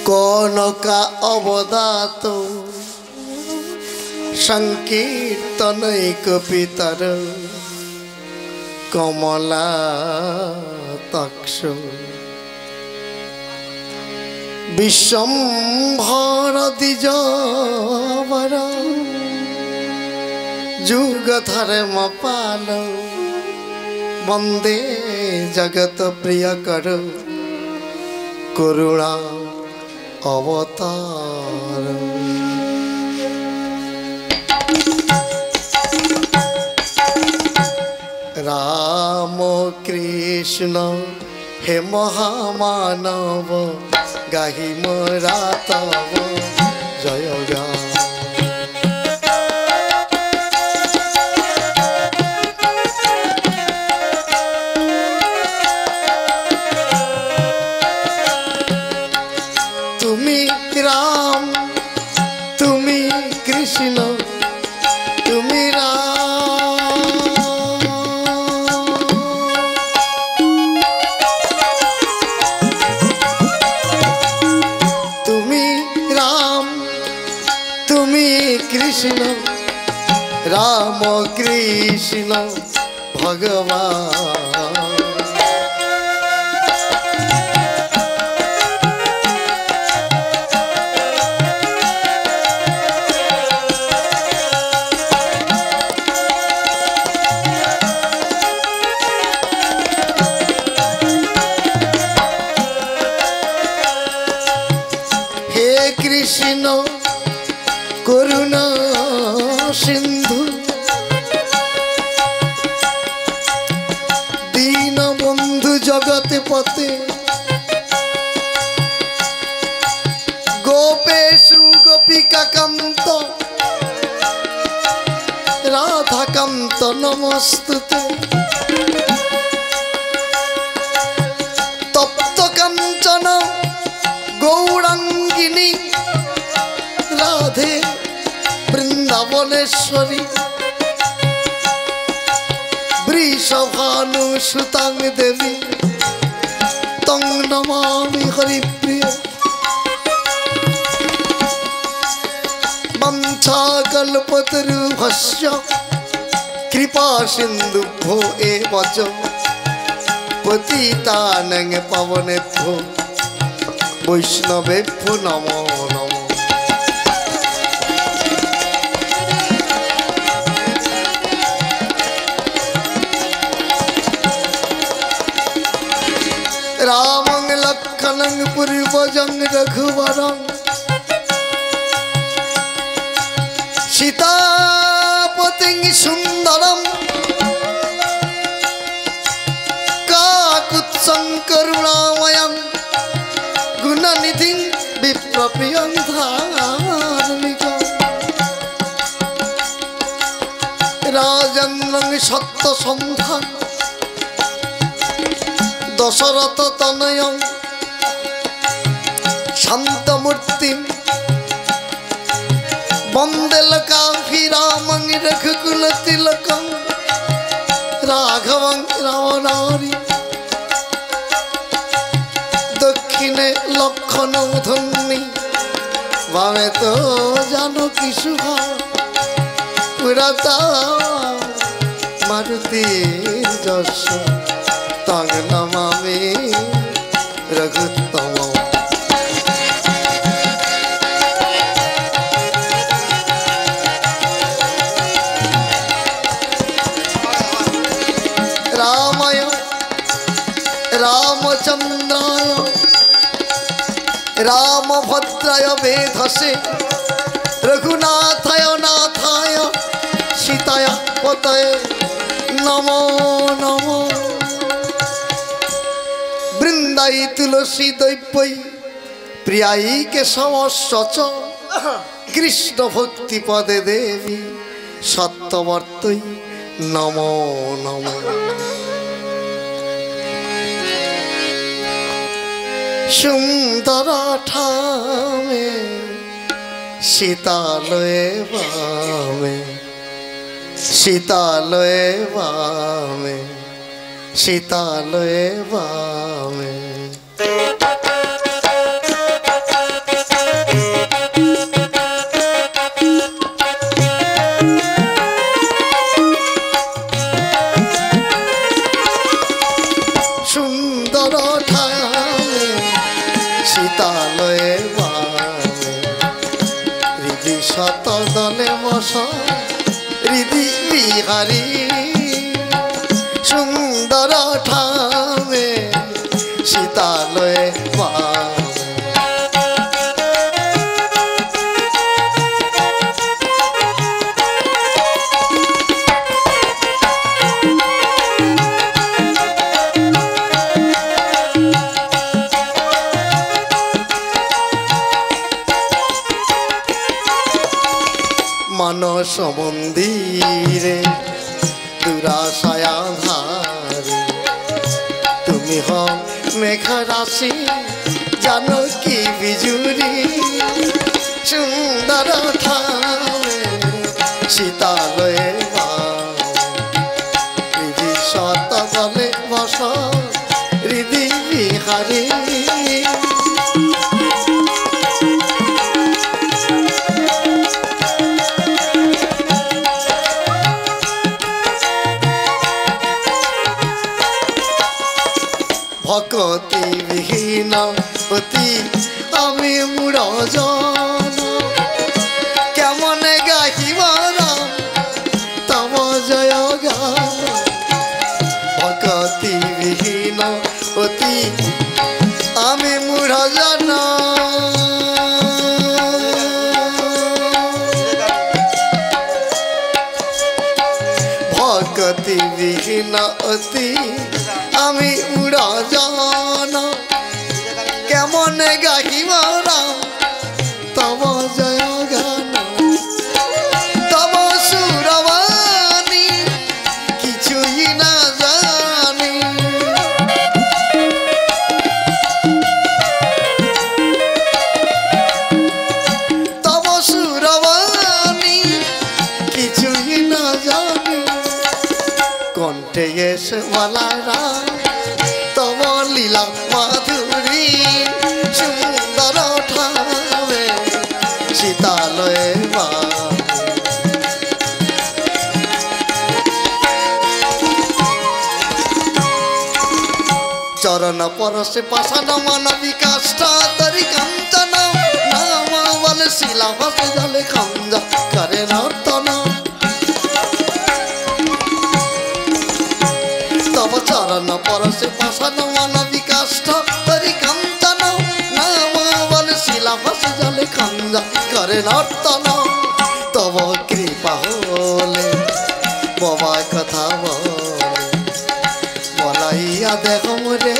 कनका अवदात संकीर्तनैक पितर कमला तक्ष विश्वम्भर द्विजवर जुगधर्मपाल वंदे जगत प्रियकर करुणा अवतार। राम कृष्ण हे महामानव गाही मोरा तव जय गान। तुमी राम तुमी कृष्ण तुमी कृष्ण राम कृष्ण भगवान। हे कृष्ण करुणा सिंधु दीन बंधु जगत पते गोपेशु गोपिका कांत राधा कांत नमस्तुते। तप्त कांचन गौरांगिनी राधे वृंदावनेश्वरी वृषभानुसुतां देवी तं नमामि हरिप्रिय। वंशाकल्पतरुभ्यश्च कृपा सिन्धुभ्यो एव च पतितानां पावनेभ्यो वैष्णवेभ्यो नमो नमः। रामं लक्ष्मणं पूर्वजं रघुवरं सीतापतिं सुन्दरं काकुत्स्थं करुणामयं गुणनिधिं विप्रप्रियं धार्मिकं राजेन्द्रं सत्यसन्धानं दशरथ तनयं शान्तमूर्तिं वन्दे लंकाभिरामं रघुकुलतिलकं राघवं रावणारि दक्षिणे लक्ष्मणोधन्नि वामे तो जानकी सुभा पुरता मारुतिर्यश तं नमामि रघुत्तमम्। रामाय रामचन्द्राय रामभद्राय वेधसे रघुनाथाय नाथाय सीताय पतये नमो नमो। वृंदाई तुलसी दैवै प्रियाई केशवश्च कृष्ण भक्ति पदे देवी सत्यवर्तै नमो नमो। सुंदर ठामे सीतालये वामे सीतालये वामे सीतालये वामे। সুন্দর ঠামে শীতালয়ে বামে হৃদি শত দলে বস হৃদি বিহারী সুন্দর ঠামে শীতালয়ে বামে মানস মন্দিরে দুরাশায়া ধারে তুমি হও মেঘা রাশি জানো কি বিজুরি সুন্দর ঠামে শীতালয়ে হৃদি শত বলে বস হৃদি বিহারী ভকতি বিহীন অতি আমি মুড়জন কেমন গাহিব তব জয় গান ভকতি বিহীন অতি আমি মুড়জন ভকতি বিহীন অতি আমি উড়াজন কেমন গাহিব তব জয় গান তব সুরবাণী কিছুই না জানি তব সুরবাণী কিছুই না জানি কণ্ঠে এসে বলারা তব লীলা মাধুরী সুন্দর ঠামে শীতালয়ে চরণ পরশে পাষাণ মানবী কাষ্ঠ তরি কাঞ্চন নাম বলে শিলা ভাসে জলে খঞ্জ করে নর্তন তব চরণ পরশে পাষাণ মানবী কাষ্ঠ তরি কাঞ্চন নাম বলে শিলা ভাসে জলে খঞ্জ করে নর্তন তব কৃপা হলে বাবা কথা বলাইয়া দেখ রে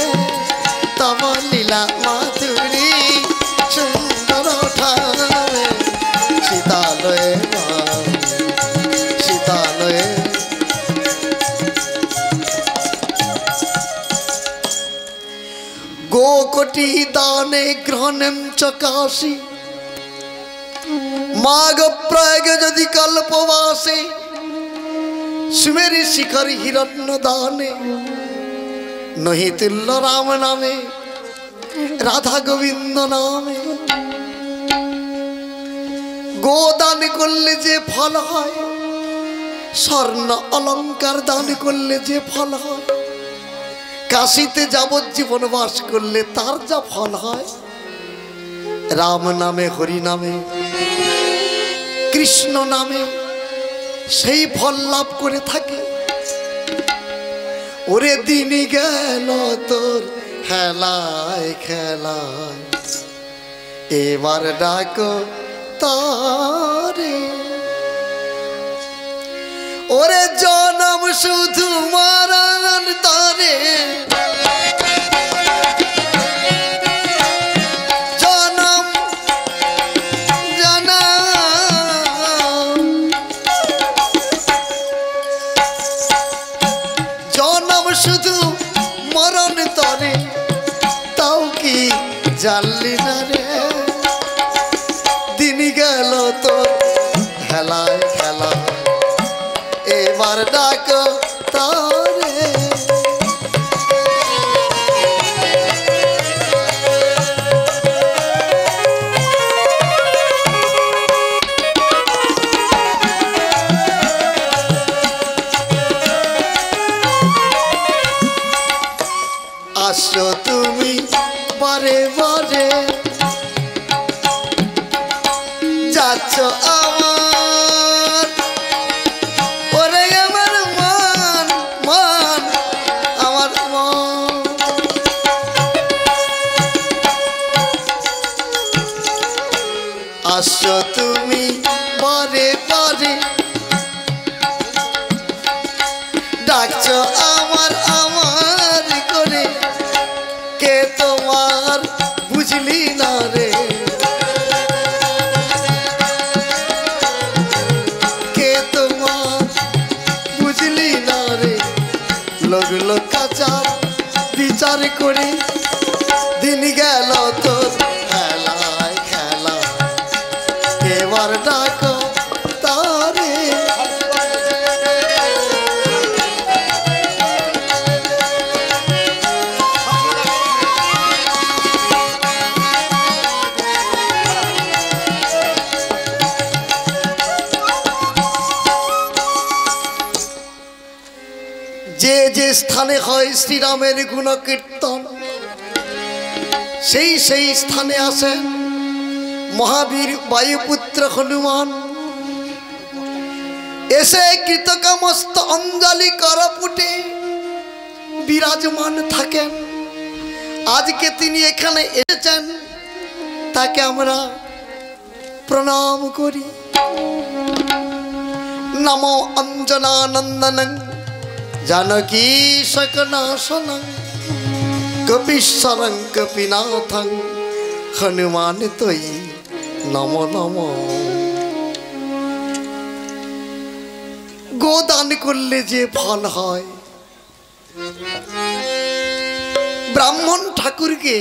তব লীলা মাধুরী সুন্দর ঠামে শীতালয়ে শীতালয়ে গোকটি দানে গ্রহণেম চকাশি মাঘ প্রয়াগ যদি কল্পবাসে সুমেরি শিখর হিরণ্য দানে নহি তুল্য রাম নামে রাধা গোবিন্দ নামে গোদান করলে যে ফল হয় স্বর্ণ অলঙ্কার দান করলে যে ফল হয় কাশীতে যাবজ্জীবন বাস করলে তার যা ফল হয় রাম নামে হরি নামে কৃষ্ণ নামে সেই ফল লাভ করে থাকে ওরে দিনই গেল তোর খেলায় খেলায় এবার ডাকো তারে ওরে জনম শুধু মারান তারে জনম জানা জনম শুধু মরণ তরে তাও কি জানলি না রে দিনই গেল তোর খেলায় খেলা এবার ডাক তারে আসো তুমি বারে বারে যাচ্ছ আমার ওরে আমার মান মান আমার মান আসো তুমি বারে বারে ডাকছো আমার আমার করে কে তোমার বুঝলি না রে কে তোমার বুঝলি না রে লগলো কাঁচা বিচার করে দিন গেল তোর খেলায় খেলা এবার ডাকো তারে যে যে স্থানে হয় শ্রীরামের গুণকীর্তন সেই সেই স্থানে আসেন মহাবীর বায়ুপুত্র হনুমান এসে কৃতকামস্ত অঞ্জলি করপুটে বিরাজমান থাকেন। আজকে তিনি এখানে এসেছেন তাকে আমরা প্রণাম করি। নমো অঞ্জনানন্দনং जानकी सकनाशनं कपीश्वरं कपिनाथं हनुमान तोयि नमो नमो। गोदान करले जे फल हय ब्राह्मण ठाकुर के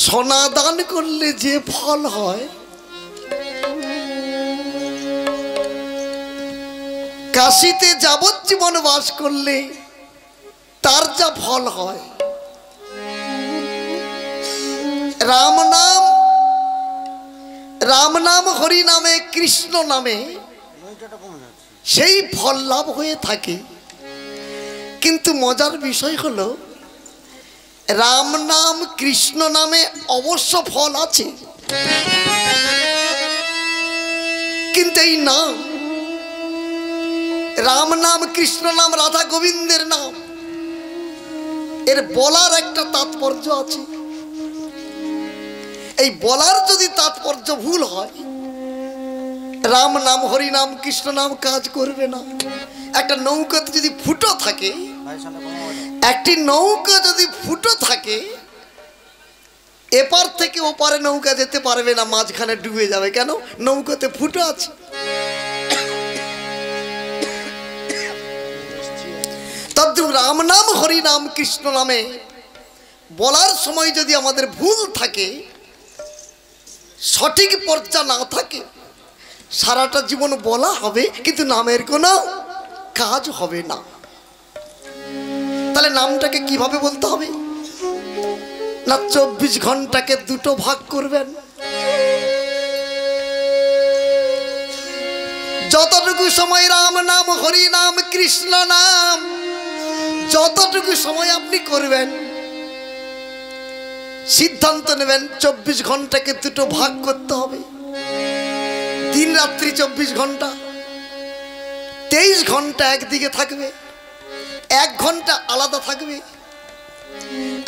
सोना दान करले जे फल हय काशीते যাবজ্জীবন বাস করলে তার যা ফল হয় রাম নাম হরি নামে কৃষ্ণ নামে সেই ফল লাভ হয়ে থাকে। কিন্তু মজার বিষয় হলো রাম নাম কৃষ্ণ নামে অবশ্য ফল আছে কিন্তু এই নাম राम नाम कृष्ण नाम राधा गोविंदेर नाम एर बोलार एक तात्पर्य आछे। এই বলার যদি তাৎপর্য ভুল হয় রাম নাম হরি নাম কৃষ্ণ নাম কাজ করবে না। একটা নৌকাতে যদি ফুটো থাকে একটি নৌকা যদি ফুটো থাকে এপার থেকে ওপারে নৌকা যেতে পারবে না মাঝখানে ডুবে যাবে কেন নৌকাতে ফুটো আছে। राम नाम हरि नाम कृष्ण नामे बोलार समय यदि आमादेर भूल थाके सठिक पर्चा ना थाके साराटा जीवन बोला हबे किन्तु नामेर कोनो काज हबे ना। ताहले नामटाके किभाबे बोलते हबे ना 24 घंटाके दुटो भाग करबेन যতটুকু সময় राम नाम हरि नाम कृष्ण नाम যতটুকু সময় আপনি করবেন সিদ্ধান্ত নেবেন 24 ঘন্টাকে দুটো ভাগ করতে হবে। দিন রাত্রি 24 ঘন্টা 23 ঘন্টা একদিকে থাকবে 1 ঘন্টা আলাদা থাকবে।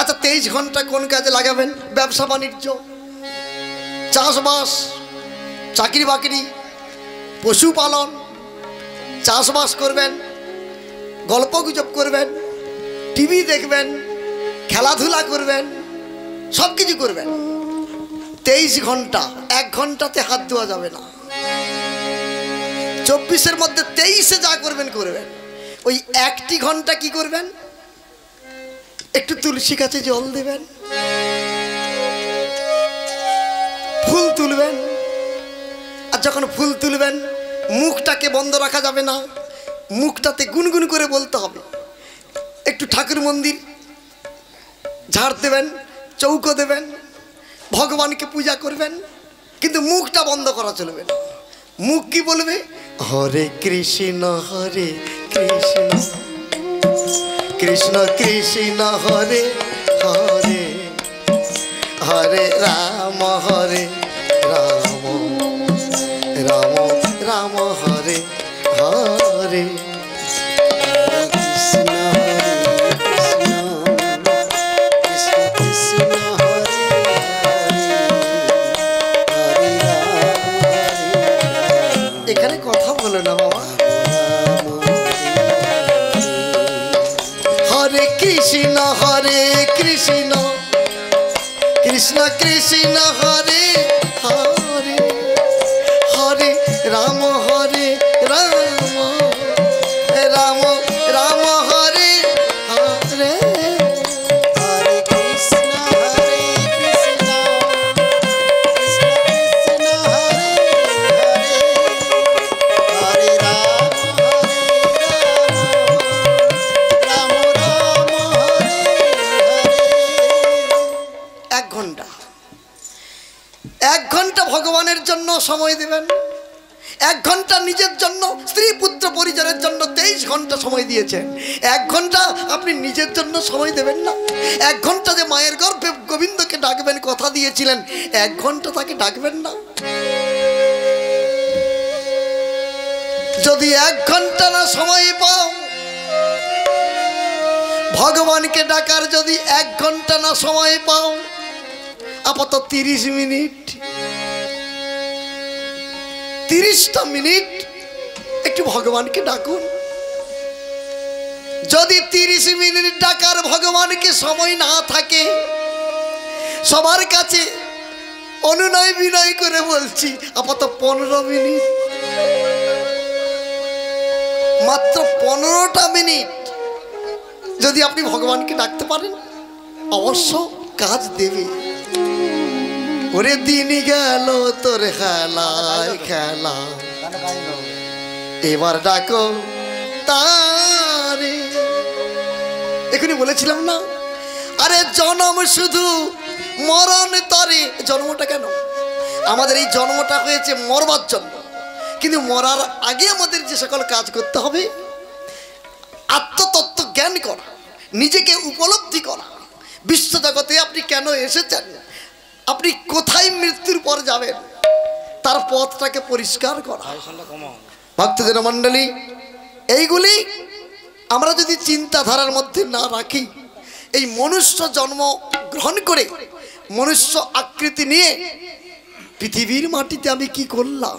আচ্ছা 23 ঘন্টা কোন কাজে লাগাবেন ব্যবসা বাণিজ্য চাষবাস চাকরি বাকরি পশুপালন চাষবাস করবেন গল্প গুজব করবেন টিভি দেখবেন খেলাধুলা করবেন सब किछु करबेन 23 घंटा 1 घंटाते हाथ धोआ जाबे ना 24 एर मध्य 23 जा करबेन करबेन ओई 1टी घंटा कि करबेन एकटु तुलसी गाছে जल देबेन फुल तुलबेन আর যখন ফুল তুলবেন মুখটাকে বন্ধ রাখা যাবে না মুখটাতে গুনগুন করে বলতে হবে একটু ঠাকুর মন্দির ঝাড় দেবেন चौको देवें भगवान के पूजा करबें किन्तु मुखटा बंद करा चलबे ना मुख की बोलबे हरे कृष्ण কৃষ্ণ কৃষ্ণ হরে হরে হরে রাম রাম রাম রাম হরে হরে এখানে কথা বলো না বাবা। হরে কৃষ্ণ কৃষ্ণ কৃষ্ণ হরে হরে হরে রাম রাম রাম রাম হরে হরে হরে কৃষ্ণ কৃষ্ণ কৃষ্ণ হরে হরে হরে রাম রাম রাম হরে হরে। 1 ঘন্টা ভগবানের জন্য সময় দেবেন। 1 ঘন্টা নিজের জন্য, স্ত্রী পুত্র পরিজনের জন্য 23 ঘন্টা সময় দিয়েছেন। 1 ঘন্টা আপনি নিজের জন্য সময় দেবেন না? 1 ঘন্টা যে মায়ের গর্ভে গোবিন্দকে ডাকবেন কথা দিয়েছিলেন, 1 ঘন্টা তাকে ডাকবেন না? যদি 1 ঘন্টা না সময় পাও, ভগবানকে ডাকার যদি 1 ঘন্টা না সময় পাও, আপাতত 30 মিনিট, 30টা মিনিট একটু ভগবানকে ডাকুন। যদি 30 মিনিট ডাকার ভগবানকে সময় না থাকে, সবার কাছে অনুনয় বিনয় করে বলছি, আপাতত 15 মিনিট, মাত্র 15টা মিনিট যদি আপনি ভগবানকে ডাকতে পারেন, অবশ্য কাজ দেবে। ওরে দিন গেল তোর খেলায় খেলা, এবার ডাকো তারে। এখনই বলেছিলাম না, আরে জন্ম শুধু মরণ তরে। জন্মটা কেন? আমাদের এই জন্মটা হয়েছে মরবার জন্য, কিন্তু মরার আগে আমাদের যে সকল কাজ করতে হবে, আত্মতত্ত্ব জ্ঞান করা, নিজেকে উপলব্ধি করা, বিশ্বজগতে আপনি কেন এসেছেন, আপনি কোথায় মৃত্যুর পর যাবেন, তার পথটাকে পরিষ্কার করা। ভক্তদের মণ্ডলী, এইগুলি আমরা যদি চিন্তাধারার মধ্যে না রাখি, এই মনুষ্য জন্ম গ্রহণ করে মনুষ্য আকৃতি নিয়ে পৃথিবীর মাটিতে আমি কি করলাম।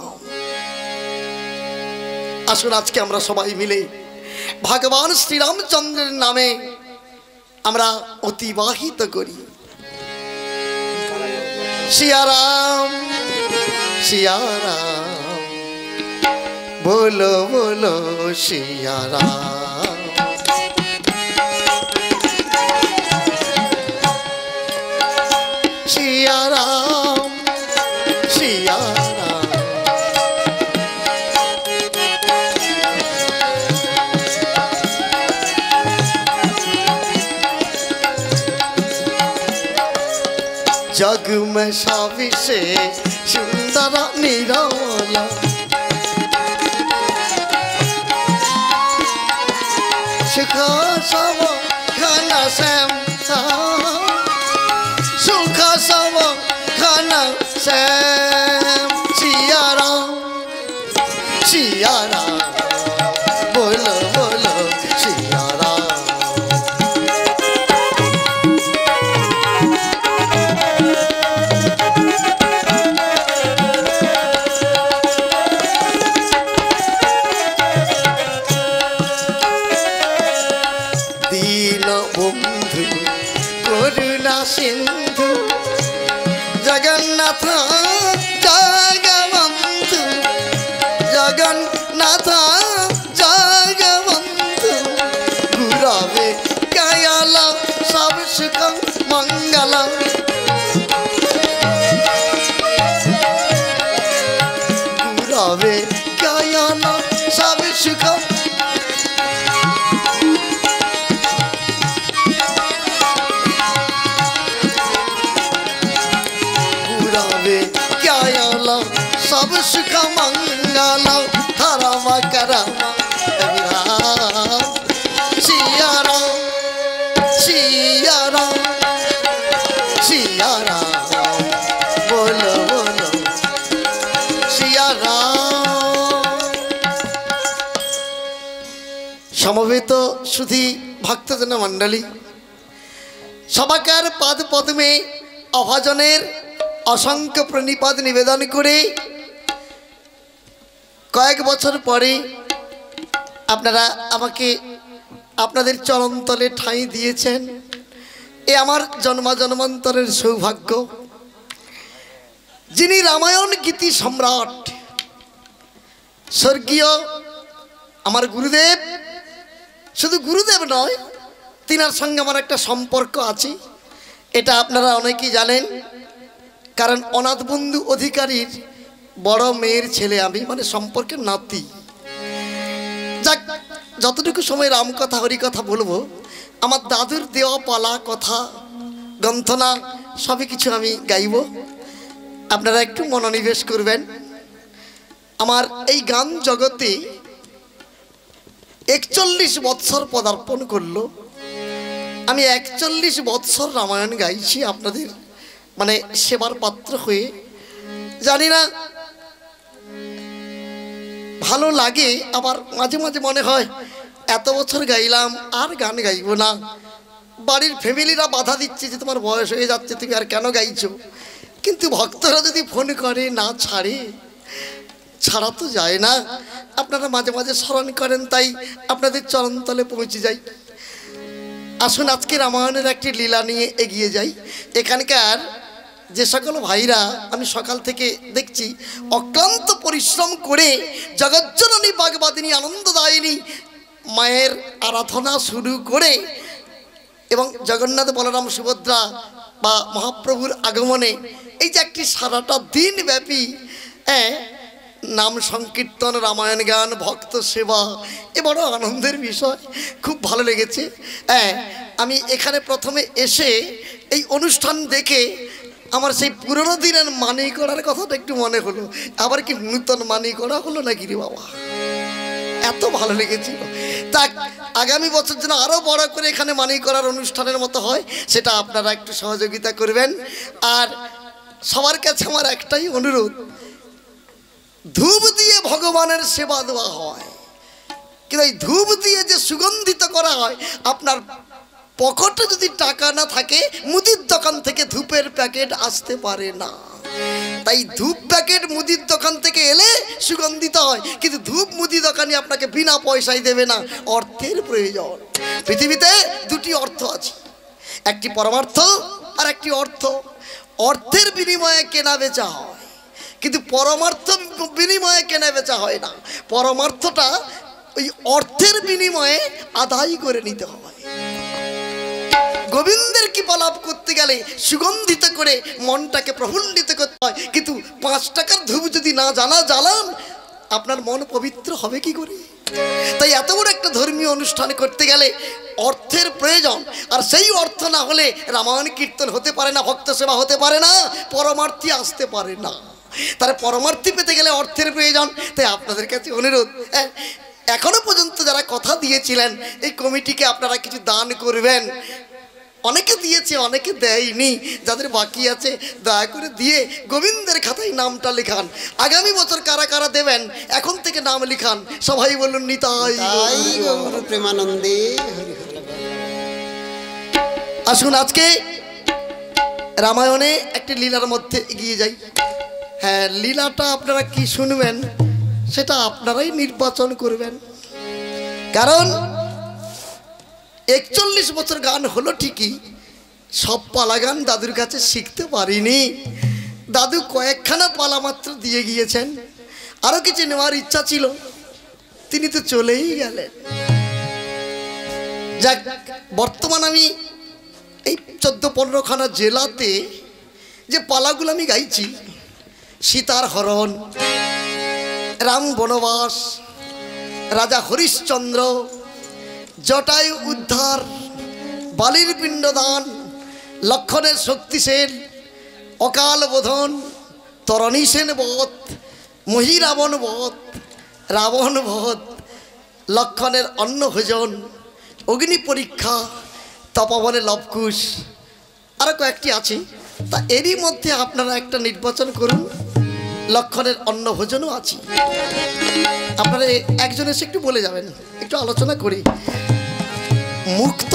আসুন আজকে আমরা সবাই মিলে ভগবান শ্রীরামচন্দ্রের নামে আমরা অতিবাহিত করি। सिया राम बोलो बोलो सिया राम। सिया राम सिया राम। जग में साविसे सुंदर निराला, सुखा सब खाना श्याम, सुखा सब खाना श्याम। सिया राम बोलो बोलो सिया राम। बंधु करुणा सिंधु जगन्नाथ जगवंतु, जगन्नाथ जगवंतु। गुरवे कयाल सब सुख मंगल, गुरवे कयाल सब सुख सब सुख मंगल। धर्म करम सिया राम। সুধী ভক্তজন মণ্ডলী, সবাকার পাদ পদ্মে অভাজনের অসংখ্য প্রণিপাত নিবেদন করে কয়েক বছর পরে আপনারা আমাকে আপনাদের চরণতলে ঠাঁই দিয়েছেন। এ আমার জন্মান্তরের সৌভাগ্য। যিনি রামায়ণ গীতি সম্রাট স্বর্গীয় আমার গুরুদেব, শুধু গুরুদেব নয়, তিনার সঙ্গে আমার একটা সম্পর্ক আছে, এটা আপনারা অনেকেই জানেন। কারণ অনাথ বন্ধু অধিকারীর বড় মেয়ের ছেলে আমি, মানে সম্পর্কের নাতি। যাক, যতটুকু সময় রামকথা হরিকথা বলবো, আমার দাদুর দেওয়া পালা কথা গ্রন্থনা সবই কিছু আমি গাইব, আপনারা একটু মনোনিবেশ করবেন। আমার এই গান জগতে 41 বৎসর পদার্পণ করলো। আমি 41 বৎসর রামায়ণ গাইছি আপনাদের মানে সেবার পাত্র হয়ে। জানি না ভালো লাগে, আবার মাঝে মাঝে মনে হয় এত বছর গাইলাম আর গান গাইব না। বাড়ির ফ্যামিলিরা বাধা দিচ্ছে যে তোমার বয়স হয়ে যাচ্ছে, তুমি আর কেন গাইছো। কিন্তু ভক্তরা যদি ফোন করে না ছাড়ে, ছাড়া তো যায় না। আপনারা মাঝে মাঝে স্মরণ করেন, তাই আপনাদের চরণতলে পৌঁছে যাই। আসুন আজকে রামায়ণের একটি লীলা নিয়ে এগিয়ে যাই। এখানকার যে সকল ভাইরা আমি সকাল থেকে দেখছি অক্লান্ত পরিশ্রম করে জগজ্জননী বাগবাদিনী আনন্দদায়িনী মায়ের আরাধনা শুরু করে এবং জগন্নাথ বলরাম সুভদ্রা বা মহাপ্রভুর আগমনে এই যে একটি সারাটা দিন ব্যাপী নাম সংকীর্তন, রামায়ণ গান, ভক্ত সেবা, এ বড় আনন্দের বিষয়, খুব ভালো লেগেছে। আমি এখানে প্রথমে এসে এই অনুষ্ঠান দেখে আমার সেই পুরনো দিনের মানিকড়ার কথাটা একটু মনে হলো। আবার কি নূতন মানিকড়া হলো নাকি রে বাবা, এত ভালো লেগেছিল। তা আগামী বছর যেন আরও বড় করে এখানে মানিকড়ার অনুষ্ঠানের মতো হয়, সেটা আপনারা একটু সহযোগিতা করবেন। আর সবার কাছে আমার একটাই অনুরোধ, ধূপ দিয়ে ভগবানের সেবা দেওয়া হয়, কিন্তু এই ধূপ দিয়ে যে সুগন্ধিত করা হয়, আপনার পকেটে যদি টাকা না থাকে মুদির দোকান থেকে ধূপের প্যাকেট আসতে পারে না। তাই ধূপ প্যাকেট মুদির দোকান থেকে এলে সুগন্ধিত হয়, কিন্তু ধূপ মুদি দোকানি আপনাকে বিনা পয়সায় দেবে না, অর্থের প্রয়োজন। পৃথিবীতে দুটি অর্থ আছে, একটি পরমার্থ আর একটি অর্থ। অর্থের বিনিময়ে কেনা বেচা হয়, কিন্তু পরমার্থ বিনিময়ে কেনা বেচা হয় না। পরমার্থটা ওই অর্থের বিনিময়ে আদায় করে নিতে হয়। গোবিন্দের কৃপা লাভ করতে গেলে সুগন্ধিত করে মনটাকে প্রফুল্লিত করতে হয়, কিন্তু 5 টাকার ধূপ যদি না জ্বালান আপনার মন পবিত্র হবে কি করে? তাই এত বড় একটা ধর্মীয় অনুষ্ঠান করতে গেলে অর্থের প্রয়োজন, আর সেই অর্থ না হলে রামায়ণ কীর্তন হতে পারে না, ভক্ত সেবা হতে পারে না, পরমার্থী আসতে পারে না। তার পরমার্থী পেতে গেলে অর্থের প্রয়োজন। তাই আপনাদের কাছে অনুরোধ, এখনো পর্যন্ত যারা কথা দিয়েছিলেন এই কমিটিকে আপনারা কিছু দান করবেন। অনেকে দিয়েছে, অনেকে দেয়নি, যাদের বাকি আছে দয়া করে দিয়ে গোবিন্দের খাতায় নামটা লেখান। আগামী বছর কারা কারা দেবেন এখন থেকে নাম লিখান। সবাই বলুন নিতাই গৌর প্রেমানন্দে। আসুন আজকে রামায়ণে একটি লীলার মধ্যে এগিয়ে যাই। হ্যাঁ, লীলাটা আপনারা কি শুনবেন সেটা আপনারাই নির্বাচন করবেন। কারণ 41 বছর গান হলো ঠিকই, সব পালা গান দাদুর কাছে শিখতে পারিনি। দাদু কয়েকখানা পালা মাত্র দিয়ে গিয়েছেন, আরও কিছু নেওয়ার ইচ্ছা ছিল, তিনি তো চলেই গেলেন। যাক, বর্তমান আমি এই 14-15খানা জেলাতে যে পালাগুলো আমি গাইছি, সীতার হরণ, রাম বনবাস, রাজা হরিশ্চন্দ্র, জটায়ু উদ্ধার, বালির পিণ্ডদান, লক্ষণের শক্তিসেন, অকাল বোধন, তরণী সেন বধ, মহিরাবণ বধ, রাবণ বধ, লক্ষণের অন্নভোজন, অগ্নি পরীক্ষা, তপবনে লবকুশ, আরও কয়েকটি আছে। তা এরই মধ্যে আপনারা একটা নির্বাচন করুন। লক্ষণের অন্নভোজনও আছে, আপনারা একজন এসে একটু বলে যাবেন, একটু আলোচনা করি। মুক্ত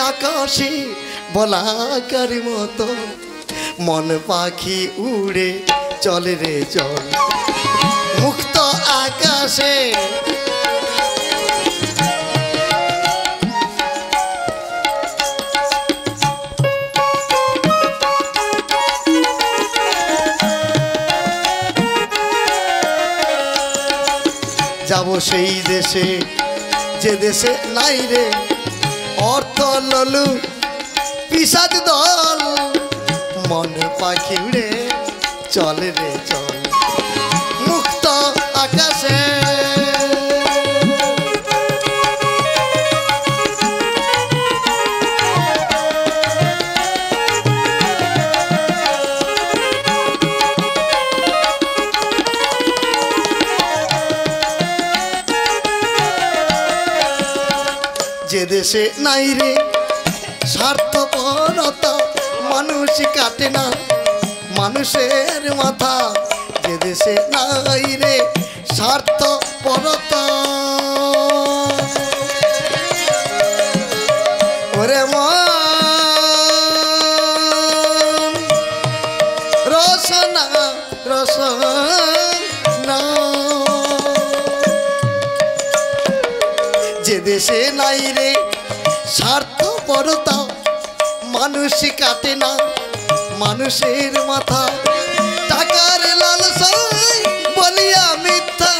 আকাশে বলাকার মতো মন পাখি উড়ে চলে রে চল মুক্ত আকাশে। যাব সেই দেশে যে দেশে নাই রে অর্থ ললু পিসাদ দল মন পাখি উড়ে চলে রে চল মুক্ত আকাশে। যে দেশে নাই রে স্বার্থপরতা মানুষ কাটে না মানুষের মাথা। যে দেশে নাই রে স্বার্থপরতা ওরে মন রসনা রসনা। যে দেশে নাই রে স্বার্থপরতা মানুষ কাটে না মানুষের মাথা। টাকার লালসায় বলিয়া মিথ্যা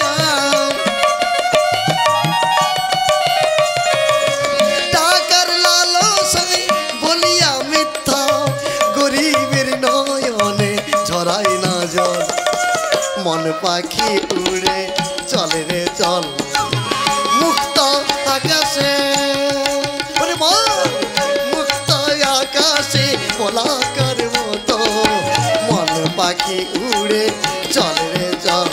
টাকার লালসায় বলিয়া মিথ্যা গরিবের নয়নে ঝরাই না জল মন পাখি উড়ে চলে রে চল মুক্ত আকাশে। মুক্ত আকাশে পলাকার মতো মন পাখি উড়ে চলে রে চল।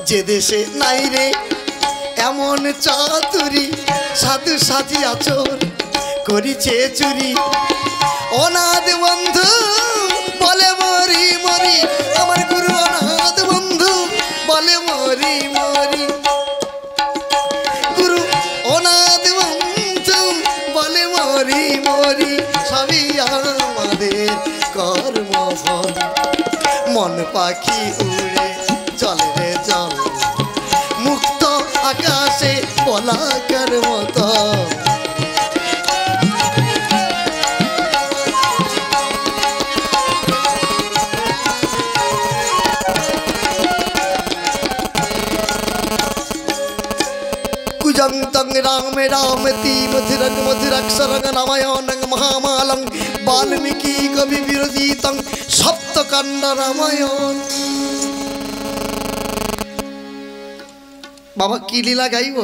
যে দেশে নাই রে এমন চাতুরি সাধু সাজিয়া চোর করিছে চুরি অনাথ বন্ধু বলে মরি মরি আমার গুরু অনাথ বন্ধু বলে মরি মরি গুরু অনাথ বন্ধু বলে মরি মরি সবই আমাদের কর্মফল মন পাখি উড়ে চলে রে চল মুক্ত আকাশে পলাকার মতো। कुजंतं रामे रामति मधुरं मधुराक्षरं रामायणं महामालं वाल्मीकि कवि विरचितं सप्तकांड रामायण। बाबा की लीला गाइब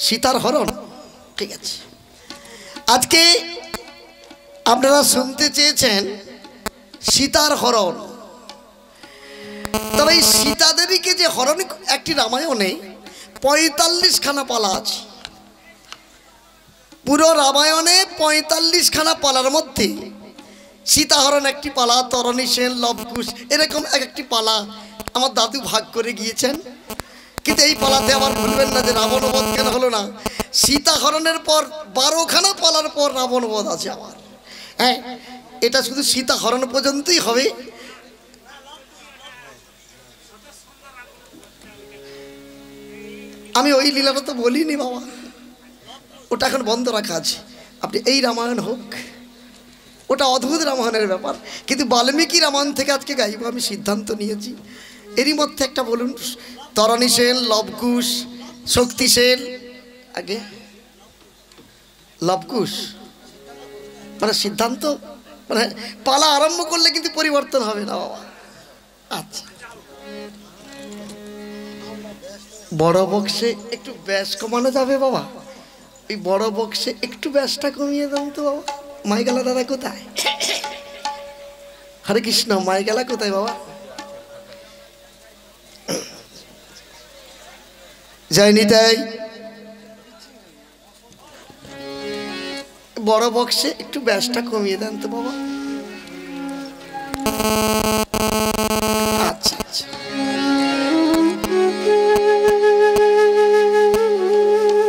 सीतार हरण ठीक है। आज के আপনারা শুনতে চেয়েছেন সীতার হরণ। তবে এই সীতা দেবীকে যে হরণ একটি রামায়ণে ৪৫ খানা পালা আছে। পুরো রামায়ণে ৪৫ খানা পালার মধ্যে সীতা হরণ একটি পালা, তরণী সেন, লবকুশ এরকম এক একটি পালা আমার দাদু ভাগ করে গিয়েছেন। কিন্তু এই পালাতে আবার ভুলবেন না যে রাবণ বধ কেন হলো না। সীতা হরণের পর ১২ খানা পালার পর রাবণ বধ আছে আমার। হ্যাঁ, এটা শুধু সীতা হরণ পর্যন্তই হবে। আমি ওই লীলাটা তো বলিনি বাবা, ওটা এখন বন্ধ রাখা আছে। আপনি এই রামায়ণ হোক, ওটা অদ্ভুত রামায়ণের ব্যাপার। কিন্তু বাল্মীকি রামায়ণ থেকে আজকে গাইব আমি সিদ্ধান্ত নিয়েছি। এরই মধ্যে একটা বলুন, তরণী সেন, লবকুশ, শক্তি সেন, আগে লবকুশ মানে সিদ্ধান্ত, মানে পালা আরম্ভ করলে কিন্তু পরিবর্তন হবে না বাবা। আচ্ছা, বড় বক্সে একটু ব্যাস কমানো যাবে বাবা? ওই বড় বক্সে একটু ব্যাসটা কমিয়ে দাও তো বাবা। মাইগালা দাদা কোথায়? হরে কৃষ্ণ, মাইগালা কোথায় বাবা? জয় নিতাই। বড় বক্সে একটু ব্যাসটা কমিয়ে দেন তো বাবা। আচ্ছা আচ্ছা,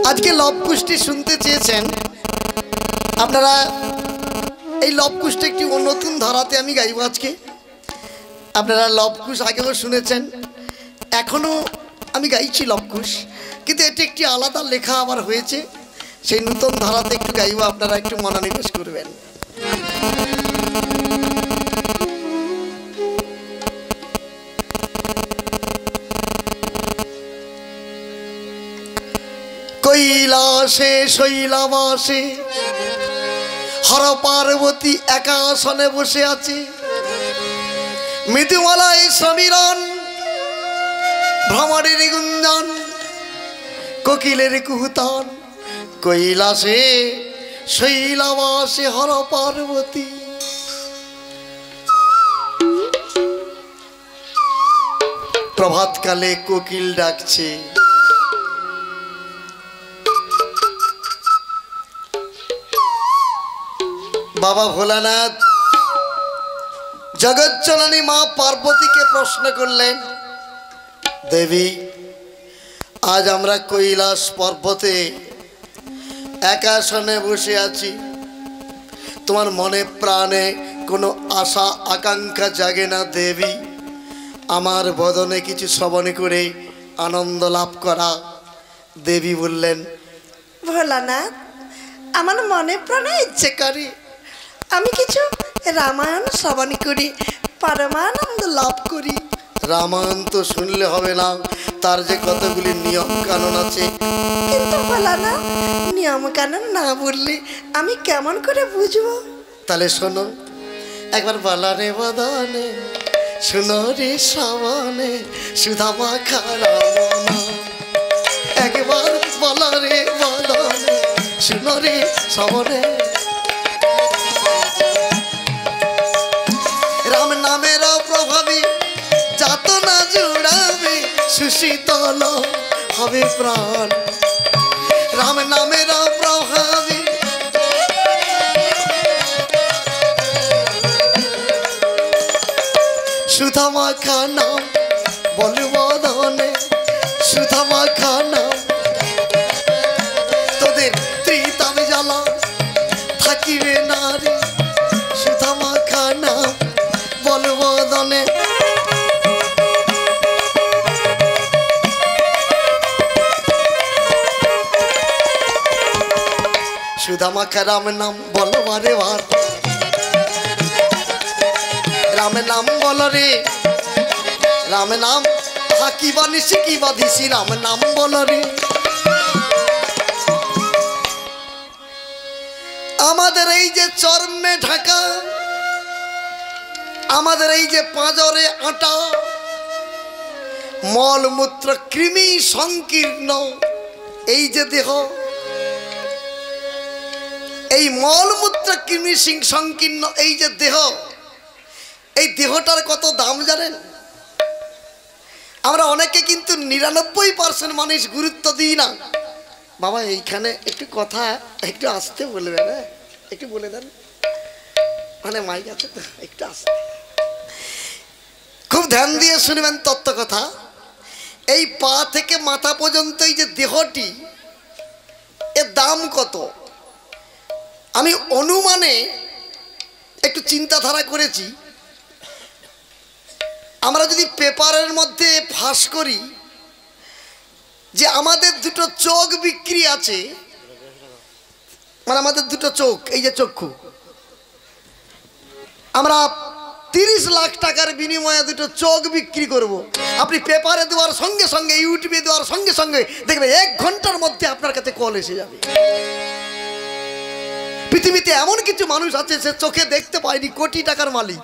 আজকে লব কুষ্টি শুনতে চেয়েছেন আপনারা। এই লব কুষ্টি একটি নতুন ধারাতে আমি গাইব আজকে। আপনারা লব কুশ আগেও শুনেছেন, এখনো আমি গাইছি লব কুশ, কিন্তু এটি একটি আলাদা লেখা আবার হয়েছে। সেই নতুন ধারাতে একটু গাইব, আপনারা একটু মনোনিবেশ করবেন। কৈলাসে শৈলাবাসে হর পার্বতী একাসনে বসে আছে, মৃদুমালায় সমীরণ ভ্রমণের গুঞ্জন কোকিলের কুহুতান। কৈলাসে শৈলাবাসে হর পার্বতী। প্রভাতকালে কোকিল ডাকছে, বাবা ভোলানাথ জগজ্জননী মা পার্বতীকে প্রশ্ন করলেন, দেবী আজ আমরা কৈলাস পর্বতে একাসনে বসে আছি, তোমার মনে প্রাণে কোনো আশা আকাঙ্ক্ষা জাগে না দেবী? আমার বদনে কিছু শ্রবণ করে আনন্দ লাভ করা। দেবী বললেন, ভোলানাথ আমার মনে প্রাণে ইচ্ছে করে আমি কিছু রামায়ণ শ্রবণ করি, পরমানন্দ লাভ করি। রামায়ণ তো শুনলে হবে না, তার যে কতগুলি নিয়ম কানুন আছে। কিন্তু ভোলানাথ নিয়ম কানুন না বললে আমি কেমন করে বুঝবো? তাহলে শোনো একবার, বলারে বদনে শুনো রে শ্রাবণে সুধা মাখা রামনা। একবার বলারে বদনে শুনো রে শ্রাবণে রাম নামের প্রভাবে যাতনা জুড়াবে, সুশীতল হবে প্রাণ। রাম নামের প্রভাবে সুধা মাখা নাম বলবদনে, সুধা মাখা নাম তোদের ত্রিতাবে জ্বালা থাকিবে না রে, সুধা মাখা নাম বলবদনে। সুধা মাখা রাম নাম বলবারে বার, রাম নাম বল রে, রাম নাম হাকিবা নিশি কি বাধিসি, রাম নাম বল রে। আমাদের এই যে চর্মে ঢাকা, আমাদের এই যে পাঁজরে আটা, মলমূত্র কৃমি সংকীর্ণ এই যে দেহ, এই মলমূত্র কৃমি সংকীর্ণ এই যে দেহ, এই দেহটার কত দাম জানেন? আমরা অনেকে কিন্তু 99% মানুষ গুরুত্ব দিই না। বাবা এইখানে একটু কথা একটু আসতে বলবেন, হ্যাঁ একটু বলে দেন, মানে মাইক আছে তো, একটু আসতে, খুব ধ্যান দিয়ে শুনবেন তত্ত্ব কথা। এই পা থেকে মাথা পর্যন্ত এই যে দেহটি, এর দাম কত? আমি অনুমানে একটু চিন্তাধারা করেছি, আমরা যদি পেপারের মধ্যে ফাঁস করি যে আমাদের দুটো চোখ বিক্রি আছে, মানে আমাদের দুটো চোখ, এই যে চক্ষু, আমরা 30 লাখ টাকার বিনিময়ে দুটো চোখ বিক্রি করব। আপনি পেপারে দেওয়ার সঙ্গে সঙ্গে, ইউটিউবে দেওয়ার সঙ্গে সঙ্গে দেখবেন 1 ঘন্টার মধ্যে আপনার কাছে কল এসে যাবে। পৃথিবীতে এমন কিছু মানুষ আছে সে চোখে দেখতে পায়নি, কোটি টাকার মালিক,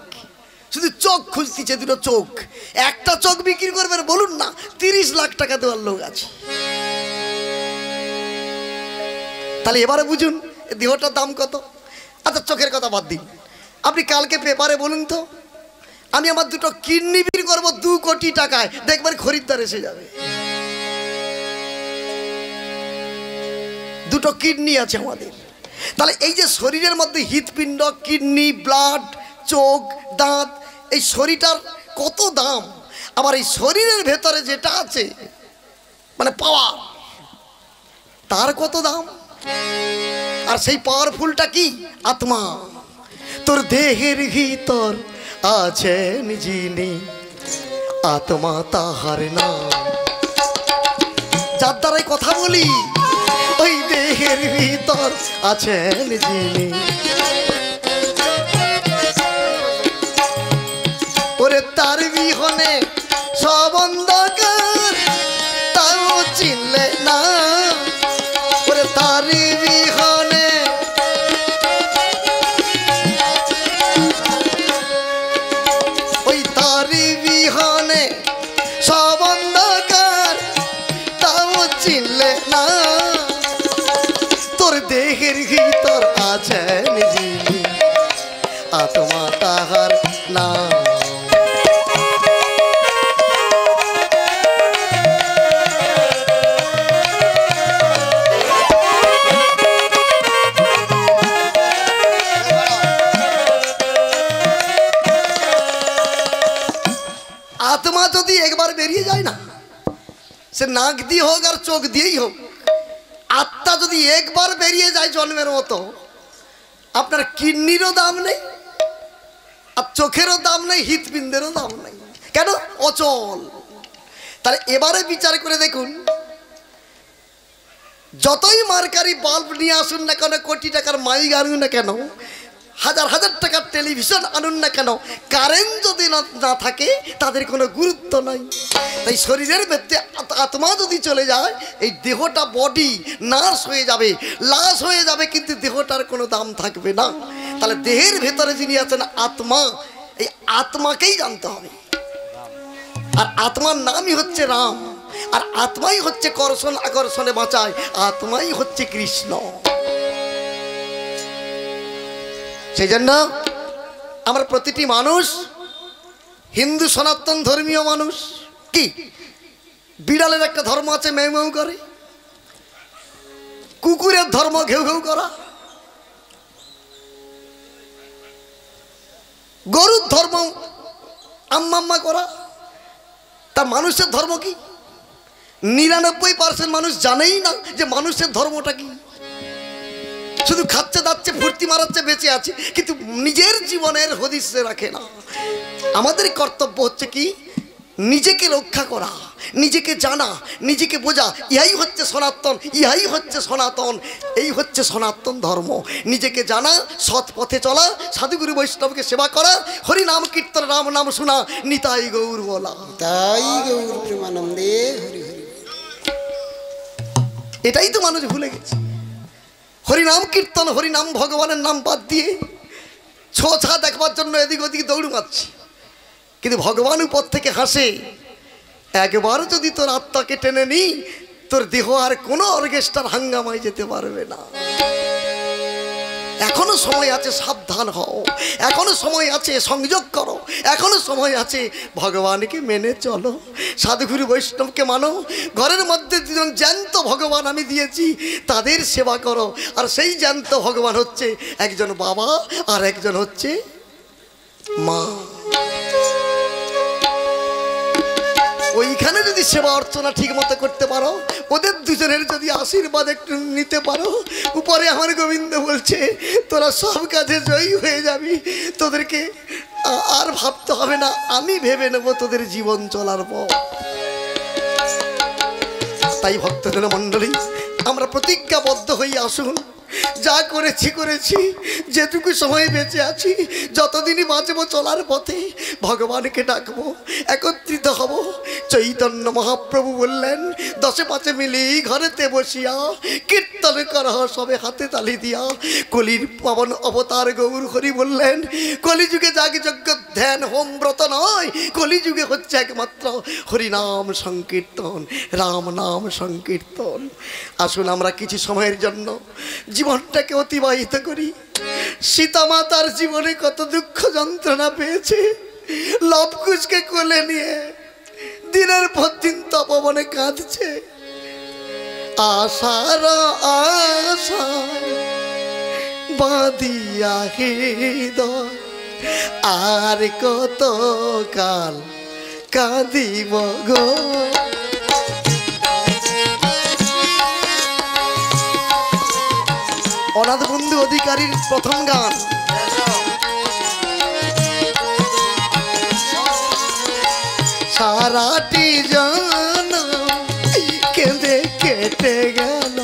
শুধু চোখ খুঁজতেছে, দুটো চোখ। একটা চোখ বিক্রি করবেন বলুন না, 30 লাখ টাকা দেওয়ার লোক আছে। তাহলে এবারে বুঝুন দেহটার দাম কত। আচ্ছা চোখের কথা বাদ দিন, আপনি কালকে পেপারে বলুন তো, আমি আমার দুটো কিডনি বিক্রি করবো 2 কোটি টাকায়, দেখবেন খরিদ্দার এসে যাবে। দুটো কিডনি আছে আমাদের, তাহলে এই যে শরীরের মধ্যে হৃৎপিণ্ড, কিডনি, ব্লাড, চোখ, দাঁত, এই শরীরটার কত দাম। আবার এই শরীরের ভেতরে যেটা আছে মানে পাওয়ার, তার কত দাম। আর সেই পাওয়ারফুলটা কি? আত্মা। তোর দেহের ভিতর আছেন যিনি, আত্মা তাহার নাম। যার দ্বারাই কথা বলি ওই দেহের ভিতর আছেন যিনি, ওরে তার বিহনে সব অন্ধকার, তাও চিনলে না। ওরে তার বিহনে ওই তার বিহনে সব অন্ধকার, তাও চিনলে না। তোর দেহের ভিতর আছেন যিনি, আত্মা তাহার নাম। আত্মা যদি একবার বেরিয়ে যায় না, সে নাক দিয়ে হোক আর চোখ দিয়েই হোক, আত্মা যদি একবার বেরিয়ে যায় জন্মের মতো, আপনার কিডনিরও দাম নেই, আর চোখেরও দাম নেই, হৃৎপিণ্ডেরও দাম নেই। কেন? অচল। তাহলে এবারে বিচার করে দেখুন, যতই মার্কারি বাল্ব নিয়ে আসুন না কেন, কোটি টাকার মাইক আনুন না কেন, হাজার হাজার টাকার টেলিভিশন আনুন না কেন, কারেন্ট যদি না থাকে তাদের কোনো গুরুত্ব নাই। তাই শরীরের ভেতরে আত্মা যদি চলে যায়, এই দেহটা বডি নাশ হয়ে যাবে, লাশ হয়ে যাবে, কিন্তু দেহটার কোনো দাম থাকবে না। তাহলে দেহের ভেতরে যিনি আছেন আত্মা, এই আত্মাকেই জানতে হবে। আর আত্মার নামই হচ্ছে রাম, আর আত্মাই হচ্ছে কর্ষণ আকর্ষণে বাঁচায়, আত্মাই হচ্ছে কৃষ্ণ। সেই জন্য আমার প্রতিটি মানুষ হিন্দু সনাতন ধর্মীয় মানুষ কি, বিড়ালের একটা ধর্ম আছে মেউ মেউ করে, কুকুরের ধর্ম ঘেউ ঘেউ করা, গরুর ধর্ম আম্মা করা। তা মানুষের ধর্ম কি? 99% মানুষ জানেই না যে মানুষের ধর্মটা কি। শুধু খাচ্ছে দাচ্ছে ফুর্তি মারাচ্ছে, বেঁচে আছে, কিন্তু নিজের জীবনের হদিস রাখে না। আমাদের কর্তব্য হচ্ছে কি? নিজেকে রক্ষা করা, নিজেকে জানা, নিজেকে বোঝা। ইহাই হচ্ছে সনাতন, ইহাই হচ্ছে সনাতন, এই হচ্ছে সনাতন ধর্ম। নিজেকে জানা, সৎ পথে চলা, সাধুগুরু বৈষ্ণবকে সেবা করা, হরি নাম কীর্তন, রাম নাম শোনা, নিতাই গৌর বলা, তাই গৌর প্রেমানন্দে হরি হরি। এটাই তো মানুষ ভুলে গেছে। হরিনাম কীর্তন, হরিনাম ভগবানের নাম বাদ দিয়ে ছোঁছা দেখবার জন্য এদিক ওদিক দৌড় মারছে, কিন্তু ভগবান উপর থেকে হাসে। একবার যদি তোর আত্মাকে টেনে নি, তোর দেহ আর কোনো অর্কেস্ট্রার হাঙ্গামায় যেতে পারবে না। এখনো সময় আছে, সাবধান হও, এখনো সময় আছে, সংযোগ করো, এখনো সময় আছে, ভগবানকে মেনে চলো, সাধুগুরু বৈষ্ণবকে মানো। ঘরের মধ্যে দুজন জ্যান্ত ভগবান আমি দিয়েছি, তাদের সেবা করো। আর সেই জ্যান্ত ভগবান হচ্ছে একজন বাবা আর একজন হচ্ছে মা। ওইখানে যদি সেবা অর্চনা ঠিক মতো করতে পারো, ওদের দুজনের যদি আশীর্বাদ একটু নিতে পারো, উপরে আমার গোবিন্দ বলছে তোরা সব কাজে জয়ী হয়ে যাবি, তোদেরকে আর ভাবতে হবে না, আমি ভেবে নেব তোদের জীবন চলার পর। তাই ভক্তজন মণ্ডলী, আমরা প্রতিজ্ঞাবদ্ধ হয়ে আসুন, যা করেছি করেছি, যেটুকু সময় বেঁচে আছি, যতদিনই বাঁচবো চলার পথে ভগবানকে ডাকবো, একত্রিত হব। চৈতন্য মহাপ্রভু বললেন, 10-5 মিলি ঘরেতে বসিয়া কীর্তন কর সবে হাতে তালি দিয়া। কলির পাবন অবতার গৌর হরি বললেন, কলিযুগে যাগযজ্ঞ ধ্যান হোম ব্রত নয়, কলিযুগে হচ্ছে একমাত্র হরিনাম সংকীর্তন, রাম নাম সংকীর্তন। আসুন আমরা কিছু সময়ের জন্য জীবনটাকে অতিবাহিত করি। সীতা মাতার জীবনে কত দুঃখ যন্ত্রণা পেয়েছে, লবকুশকে কোলে নিয়ে দিনের পর দিন তপবনে কাঁদছে। আশার আশায় বাঁধিয়া হৃদয় আর কত কাল কাঁদিব গো। অনাথ বন্ধু অধিকারীর প্রথম গান। সারাটি জনম কেঁদে কেটে গেল,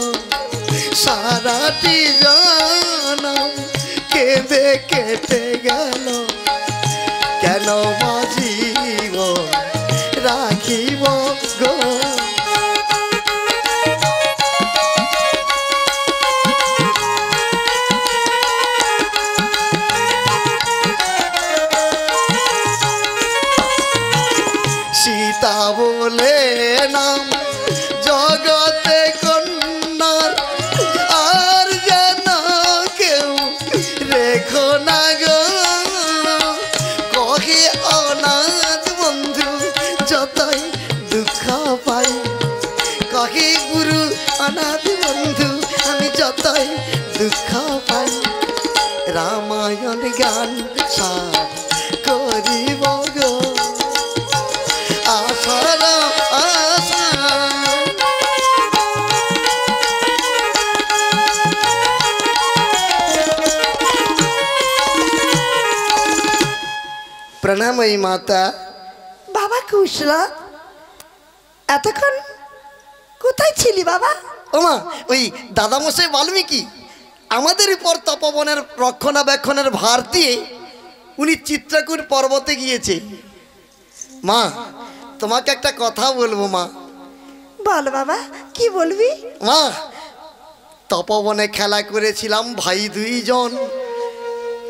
সারাটি জনম কেঁদে কেটে গেল, কেন বাজিব রাখিব গো। সীতা বলে নাম জগতে কন্যার, আর যেন কেউ রেখো না গো। কহে অনাথ বন্ধু যতই দুঃখ পাই, কহে গুরু অনাথ বন্ধু আমি যতই দুঃখ পাই। রামায়ণ গান সার করিব গো, আশার আশা। প্রণাম এই মাতা। বাবা কুশলা, এতক্ষণ কোথায় ছিলি বাবা? ওমা, ওই দাদামশাই বাল্মীকি আমাদের উপর তপবনের রক্ষণাবেক্ষণের ভার দিয়ে উনি চিত্রকূট পর্বতে গিয়েছে। মা, তোমাকে একটা কথা বলবো মা। বল বাবা, কি বলবি? মা, তপবনে খেলা করেছিলাম ভাই দুইজন,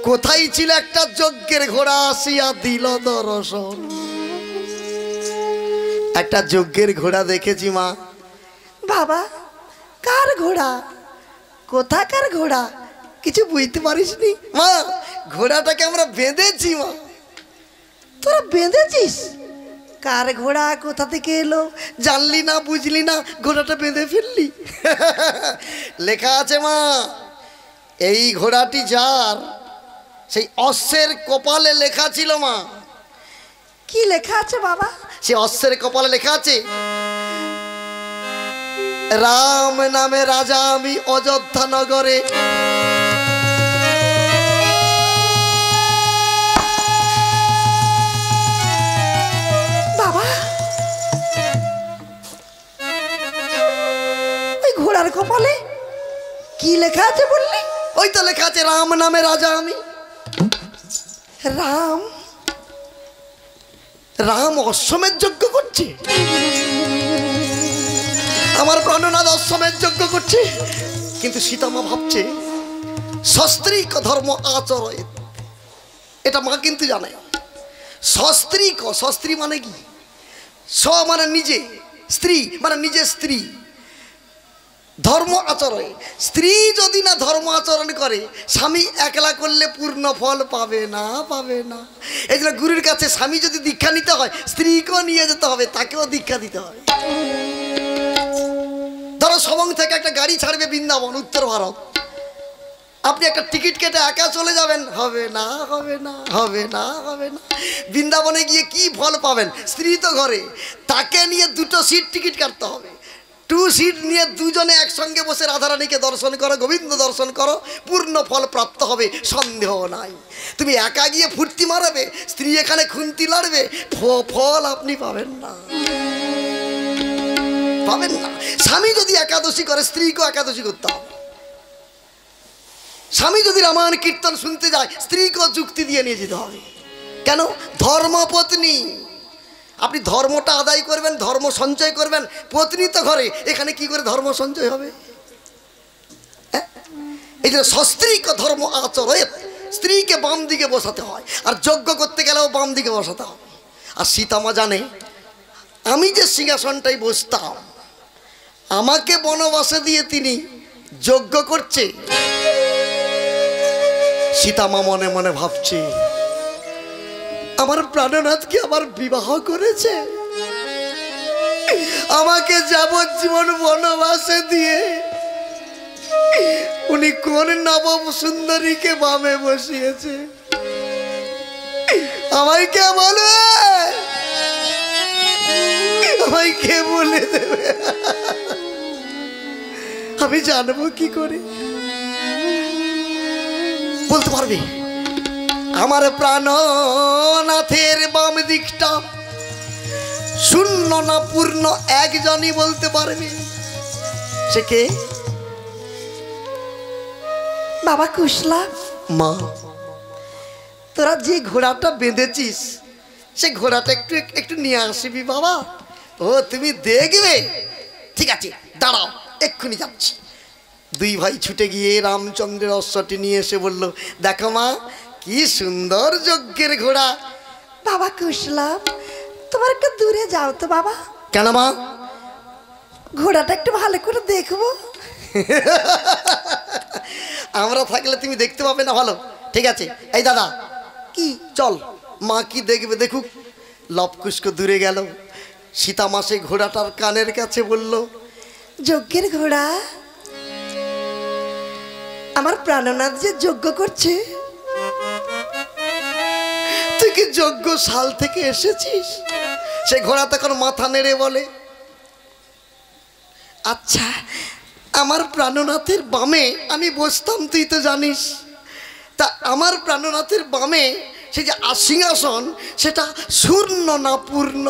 কোথায় ছিল একটা যজ্ঞের ঘোড়া আসিয়া দিল দর্শন। একটা যজ্ঞের ঘোড়া দেখেছি মা। বাবা, কার ঘোড়া? কোথাকার ঘোড়া? কিছু বুঝতে পারিসনি? মা, ঘোড়াটাকে আমরা বেঁধেছি মা। তোরা বেঁধেছিস? কার ঘোড়া, কোথা থেকে এলো? জানলি না, বুঝলি না, ঘোড়াটা বেঁধে ফেললি। লেখা আছে মা, এই ঘোড়াটি যার, সেই অশ্বের কপালে লেখা ছিল মা। কি লেখা আছে বাবা? সে অশ্বের কপালে লেখা আছে, রাম নামে রাজা আমি অযোধ্যা নগরে। বাবা, ওই ঘোড়ার কপালে কি লেখা আছে বললি? ওই তো লেখা আছে রাম নামে রাজা আমি। রাম? রাম অশ্বমেধ যজ্ঞ করছে, আমার প্রাণনাথ অশ্বমেধ যজ্ঞ করছে। কিন্তু সীতামা ভাবছে সস্ত্রীক ধর্ম আচরয়, এটা মা কিন্তু জানে। সস্ত্রীক, সস্ত্রী মানে কি? স মানে নিজে, স্ত্রী মানে নিজের স্ত্রী। ধর্ম আচরণ, স্ত্রী যদি না ধর্ম আচরণ করে, স্বামী একলা করলে পূর্ণ ফল পাবে না, পাবে না। এই জন্য গুরুর কাছে স্বামী যদি দীক্ষা নিতে হয়, স্ত্রীকেও নিয়ে যেতে হবে, তাকেও দীক্ষা দিতে হবে। ধরো সবং থেকে একটা গাড়ি ছাড়বে বৃন্দাবন, উত্তর ভারত, আপনি একটা টিকিট কেটে একা চলে যাবেন, হবে না, হবে না, হবে না, হবে না। বৃন্দাবনে গিয়ে কি ফল পাবেন? স্ত্রী তো ঘরে, তাকে নিয়ে দুটো সিট টিকিট কাটতে হবে। 2 সিট নিয়ে দুজনে একসঙ্গে বসে রাধারানীকে দর্শন করো, গোবিন্দ দর্শন করো, পূর্ণ ফল প্রাপ্ত হবে, সন্দেহ নাই। তুমি একা গিয়ে ফুর্তি মারাবে, স্ত্রী এখানে খুন্তি লড়বে, ফল আপনি পাবেন না, পাবেন না। স্বামী যদি একাদশী করে, স্ত্রীকেও একাদশী করতে হবে। স্বামী যদি রামায়ণ কীর্তন শুনতে যায়, স্ত্রীকেও যুক্তি দিয়ে নিয়ে যেতে হবে। কেন? ধর্মপত্নী। আপনি ধর্মটা আদায় করবেন, ধর্ম সঞ্চয় করবেন, পত্নী তো ঘরে, এখানে কি করে ধর্ম সঞ্চয় হবে? এই জন্য সস্ত্রীক ধর্ম আচরণ, স্ত্রীকে বাম দিকে বসাতে হয়, আর যজ্ঞ করতে গেলেও বাম দিকে বসাতে হবে। আর সীতামা জানে, আমি যে সিংহাসনটাই বসতাম, আমাকে বনবাসে দিয়ে তিনি যজ্ঞ করছে। সীতামা মনে মনে ভাবছে, আমার প্রাণনাথকে আমার বিবাহ করেছে, আমাকে যাবজ্জীবন বনবাসে দিয়ে উনি কোন নবম সুন্দরীকে বামে বসিয়েছে আমায় কে বলে, আমায় কে বলে দেবে? আমি জানবো কি করে? বলতে পারবি আমার প্রাণনাথের বাম দিকটা শূন্য না পূর্ণ একজনই বলতে পারবি? সে কে? বাবা কুশলা, মা, তোরা যে ঘোড়াটা বেঁধেছিস সে ঘোড়াটা একটু একটু নিয়ে আসবি বাবা। ও তুমি দেখবে? ঠিক আছে, দাঁড়াও, এক্ষুনি যাচ্ছি। দুই ভাই ছুটে গিয়ে রামচন্দ্রের অশ্বটি নিয়ে এসে বলল, দেখো মা, কি সুন্দর যজ্ঞের ঘোড়া। বাবা কুশলা, তোমার একটু দূরে যাও তো বাবা। কেন মা? ঘোড়াটা একটু ভালো করে দেখবো। আমরা থাকলে তুমি দেখতে পাবে না ভালো? ঠিক আছে, এই দাদা, কি? চল, মা কি দেখবে দেখুক। লবকুশকে দূরে গেল, সীতা মাসে ঘোড়াটার কানের কাছে বলল, যজ্ঞের ঘোড়া, আমার প্রাণনাথ যে যজ্ঞ করছে। তুই কি যজ্ঞ সাল থেকে এসেছিস? সে ঘোড়া তখন মাথা নেড়ে বলে, আচ্ছা, আমার প্রাণনাথের বামে আমি বসতাম, তুই তো জানিস। তা আমার প্রাণনাথের বামে সে যে সিংহাসন, সেটা শূন্য না পূর্ণ?